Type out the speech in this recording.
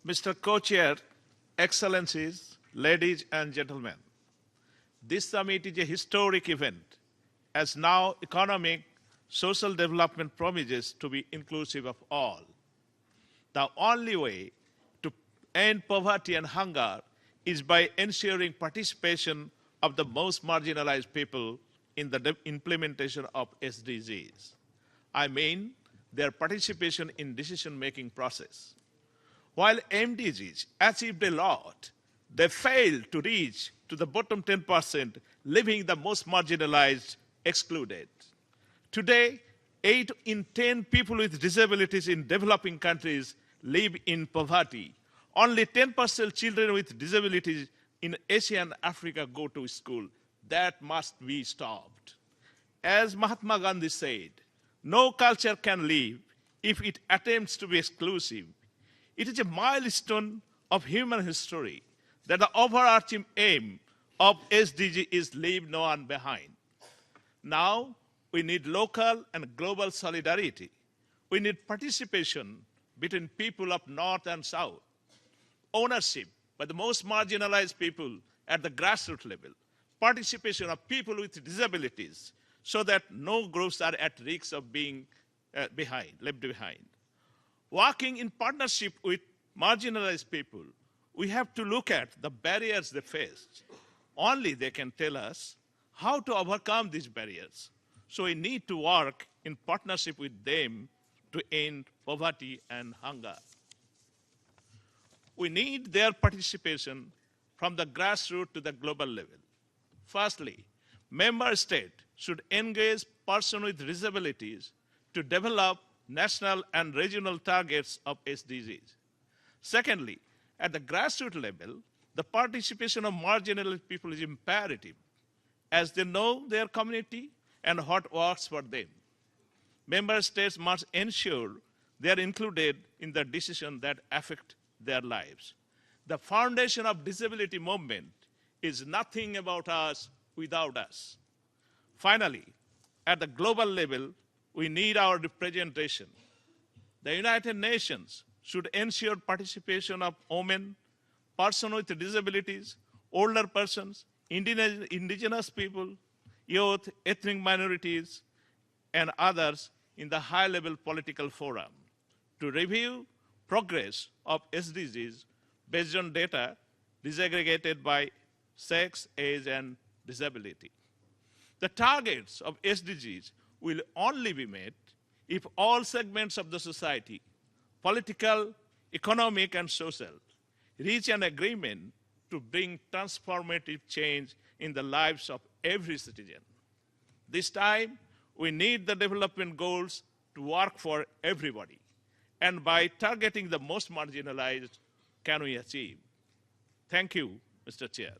Mr. Co-Chair, Excellencies, ladies and gentlemen, this summit is a historic event as now economic, social development promises to be inclusive of all. The only way to end poverty and hunger is by ensuring participation of the most marginalized people in the implementation of SDGs. I mean, their participation in decision-making process. While MDGs achieved a lot, they failed to reach to the bottom 10%, leaving the most marginalized excluded. Today, 8 in 10 people with disabilities in developing countries live in poverty. Only 10% children with disabilities in Asia and Africa go to school. That must be stopped. As Mahatma Gandhi said, no culture can live if it attempts to be exclusive. It is a milestone of human history that the overarching aim of SDG is leave no one behind. Now, we need local and global solidarity. We need participation between people of North and South, ownership by the most marginalized people at the grassroots level, participation of people with disabilities so that no groups are at risk of being left behind. Working in partnership with marginalized people, we have to look at the barriers they face. Only they can tell us how to overcome these barriers. So we need to work in partnership with them to end poverty and hunger. We need their participation from the grassroots to the global level. Firstly, member states should engage persons with disabilities to develop national and regional targets of SDGs. Secondly, at the grassroots level, the participation of marginalized people is imperative, as they know their community and what works for them. Member states must ensure they are included in the decisions that affect their lives. The foundation of disability movement is nothing about us without us. Finally, at the global level, we need our representation. The United Nations should ensure participation of women, persons with disabilities, older persons, indigenous people, youth, ethnic minorities, and others in the high-level political forum to review progress of SDGs based on data disaggregated by sex, age, and disability. The targets of SDGs will only be met if all segments of the society, political, economic, and social, reach an agreement to bring transformative change in the lives of every citizen. This time, we need the development goals to work for everybody. And by targeting the most marginalized, can we achieve? Thank you, Mr. Chair.